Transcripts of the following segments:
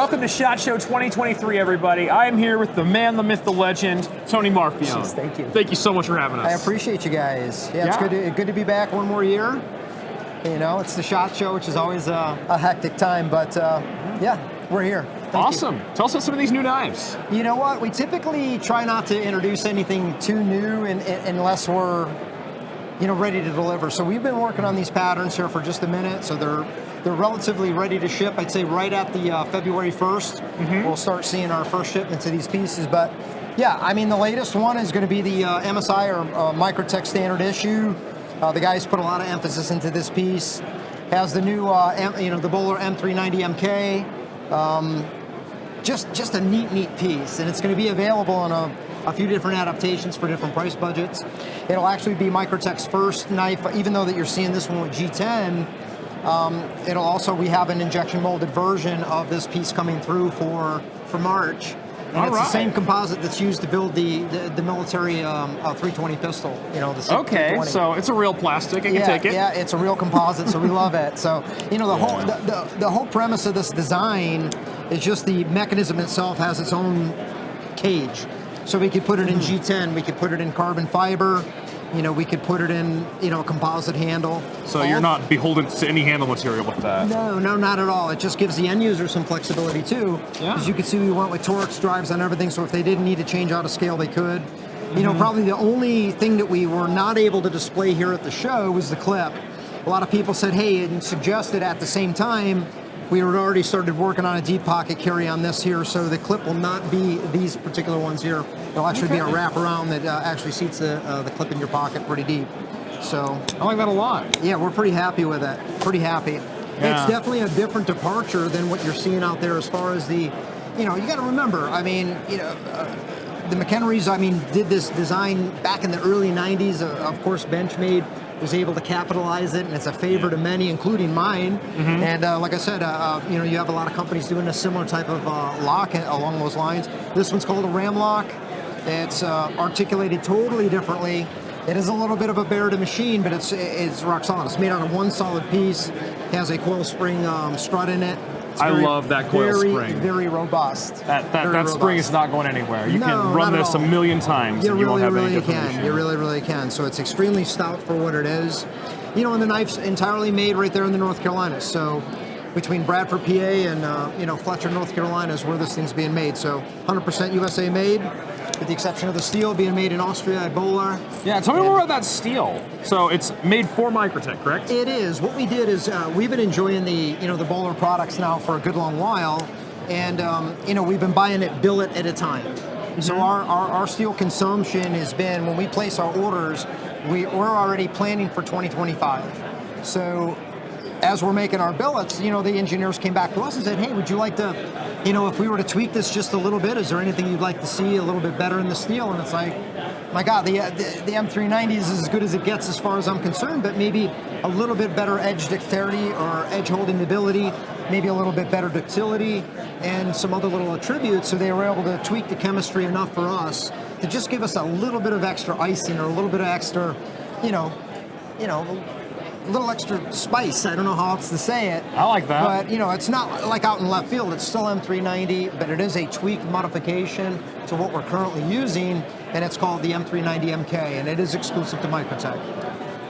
Welcome to SHOT Show 2023, everybody. I am here with the man, the myth, the legend, Tony Marfione. Thank you. Thank you so much for having us. I appreciate you guys. Yeah, it's good to be back one more year. You know, it's the SHOT Show, which is always a hectic time, but yeah, we're here. Awesome. Tell us about some of these new knives. You know what? We typically try not to introduce anything too new unless we're, ready to deliver. So we've been working on these patterns here for just a minute, so they're relatively ready to ship. I'd say right at the February 1st, we'll start seeing our first shipments of these pieces. But yeah, I mean, the latest one is going to be the MSI or Microtech standard issue. The guys put a lot of emphasis into this piece. Has the new, the Bowler M390 MK. Just a neat piece, and it's going to be available in a few different adaptations for different price budgets. It'll actually be Microtech's first knife, even though that you're seeing this one with G10. We have an injection molded version of this piece coming through for March. And it's the same composite that's used to build the military 320 pistol. Okay, so it's a real plastic. I can take it. Yeah, it's a real composite, so we love it. So the whole premise of this design is just the mechanism itself has its own cage. So we could put it in G10, we could put it in carbon fiber. We could put it in, a composite handle. So you're not beholden to any handle material with that? No, not at all. It just gives the end user some flexibility too. Yeah. As you can see, we went with Torx drives on everything, so if they didn't need to change out a scale, they could. Probably the only thing that we were not able to display here at the show was the clip. A lot of people said, hey, and suggested at the same time, we had already started working on a deep pocket carry on this here, so the clip will not be these particular ones here. It'll actually be a wraparound that actually seats the clip in your pocket pretty deep. So I like that a lot. Yeah, we're pretty happy with it. Pretty happy. Yeah. It's definitely a different departure than what you're seeing out there as far as the, you got to remember, the McHenrys, did this design back in the early 90s. Of course, Benchmade was able to capitalize it, and it's a favorite of many, including mine. And like I said, you have a lot of companies doing a similar type of lock along those lines. This one's called a ram lock. It's articulated totally differently. It is a little bit of a bear to machine, but it's rock solid. It's made out of one solid piece. It has a coil spring strut in it. I love that coil spring. Very robust. That spring is not going anywhere. You can run this a million times and you won't have any different issue. You really can. So it's extremely stout for what it is. And the knife's entirely made right there in the North Carolinas. So between Bradford, PA and Fletcher, North Carolina is where this thing's being made. So 100% USA made, with the exception of the steel being made in Austria at Bowler. Yeah, tell me more about that steel. So it's made for Microtech, correct? It is. What we did is we've been enjoying the Bowler products now for a good long while, and we've been buying it billet at a time. So our steel consumption has been, when we place our orders, we're already planning for 2025. So as we're making our billets, the engineers came back to us and said, hey, would you like to, if we were to tweak this just a little bit, is there anything you'd like to see a little bit better in the steel? And it's like, my God, the M390 is as good as it gets as far as I'm concerned, but maybe a little bit better edge dexterity or edge holding ability, maybe a little bit better ductility, and some other little attributes. So they were able to tweak the chemistry enough for us to just give us a little bit of extra icing or a little bit of extra, a little extra spice. I don't know how else to say it. I like that. But, it's not like out in left field. It's still M390, but it is a tweaked modification to what we're currently using, and it's called the M390 MK, and it is exclusive to Microtech.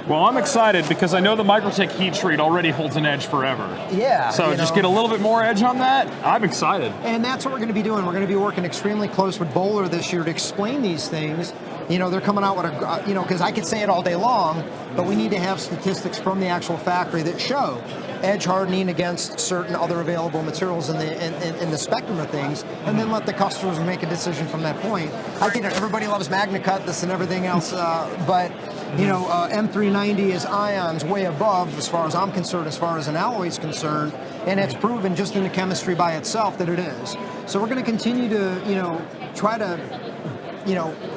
Well, I'm excited because I know the Microtech heat treat already holds an edge forever. Yeah. So just get a little bit more edge on that. I'm excited. And that's what we're going to be doing. We're going to be working extremely close with Bowler this year to explain these things. They're coming out with because I could say it all day long, but we need to have statistics from the actual factory that show edge hardening against certain other available materials in the spectrum of things, and then let the customers make a decision from that point. I think everybody loves MagnaCut, this and everything else, but M390 is ions way above, as far as I'm concerned, as far as an alloy is concerned, and it's proven just in the chemistry by itself that it is. So we're going to continue to, try to,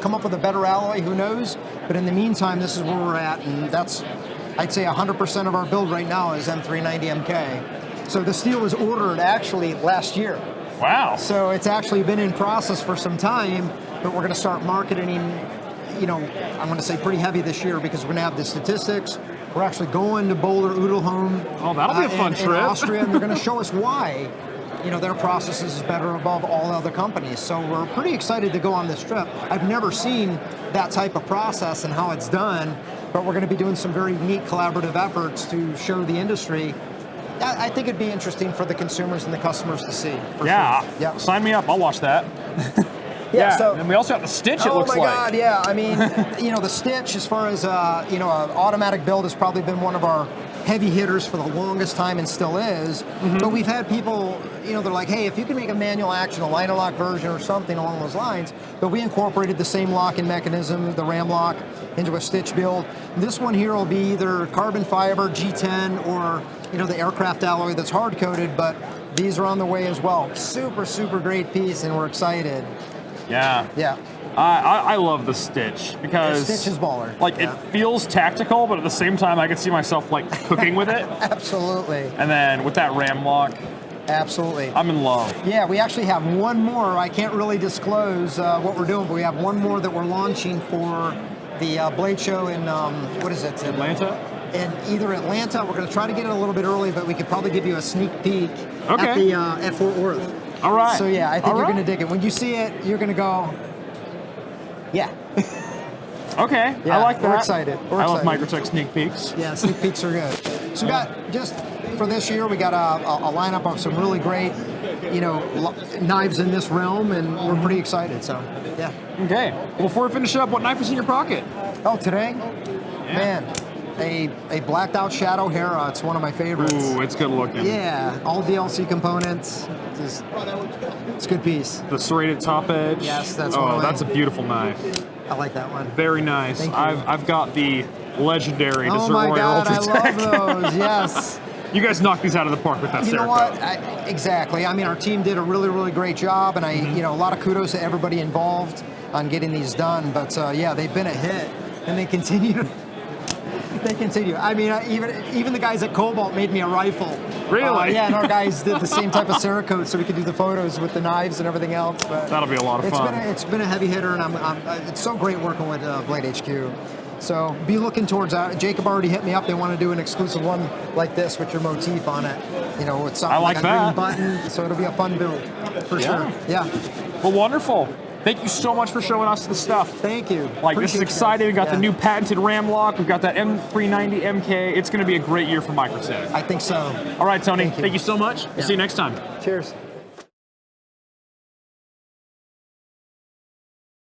come up with a better alloy, who knows? But in the meantime, this is where we're at, and that's, I'd say 100% of our build right now is M390 MK. So the steel was ordered actually last year. Wow. So it's actually been in process for some time, but we're going to start marketing, I'm going to say pretty heavy this year, because we're going to have the statistics. We're actually going to Boulder, Udelholm. Oh, that'll be a fun trip. In Austria, and they're going to show us why, their processes is better above all other companies. So we're pretty excited to go on this trip. I've never seen that type of process and how it's done, but we're going to be doing some very neat collaborative efforts to show the industry. I think it'd be interesting for the consumers and the customers to see. Yeah, sure. Yeah. Sign me up. I'll watch that. Yeah, so, and we also have the stitch, it looks like. Oh my God, yeah. I mean, the stitch, as far as, an automatic build has probably been one of our heavy hitters for the longest time and still is. But we've had people, they're like, hey, if you can make a manual action, a line lock version or something along those lines, but we incorporated the same locking mechanism, the ram lock, into a stitch build. This one here will be either carbon fiber, G10, or, the aircraft alloy that's hard coated, but these are on the way as well. Super, super great piece, and we're excited. Yeah. Yeah. I love the stitch because the stitch is baller. Like it feels tactical, but at the same time, I can see myself like cooking with it. Absolutely. And then with that ram lock, absolutely, I'm in love. Yeah, we actually have one more. I can't really disclose what we're doing, but we have one more that we're launching for the Blade Show in what is it? Atlanta. In either Atlanta, we're going to try to get it a little bit early, but we could probably give you a sneak peek at Fort Worth. All right. So yeah, I think you're going to dig it. When you see it, you're going to go, yeah. Okay, yeah, I like that. We're excited. I love Microtech sneak peeks. Yeah, sneak peeks are good. So we got, just for this year, we got a lineup of some really great, knives in this realm, and we're pretty excited. So yeah. Okay. Well, before we finish up, what knife is in your pocket? Oh, today, man. A blacked out Shadow Hera. It's one of my favorites. Ooh, it's good looking. Yeah, all DLC components. It's a good piece. The serrated top edge. Yes, that's that's a beautiful knife. I like that one. Very nice. Thank you. I've got the legendary Desert Oh my Warrior God, I Ultratech. love those. Yes. You guys knocked these out of the park with that You know Cerakote. what? Exactly. I mean, our team did a really, really great job, and a lot of kudos to everybody involved on getting these done. But yeah, they've been a hit, and they continue. They continue. I mean, even the guys at Cobalt made me a rifle. Really? Yeah, and our guys did the same type of Cerakote, so we could do the photos with the knives and everything else. But that'll be a lot of fun. It's been a heavy hitter, and it's so great working with Blade HQ. So be looking towards that. Jacob already hit me up. They want to do an exclusive one like this with your motif on it. With something like a green button. So it'll be a fun build for sure. Yeah. Well, wonderful. Thank you so much for showing us the stuff. Thank you. This is exciting. We got the new patented ram lock. We've got that M390 MK. It's going to be a great year for Microtech. I think so. All right, Tony. Thank you so much. We'll see you next time. Cheers.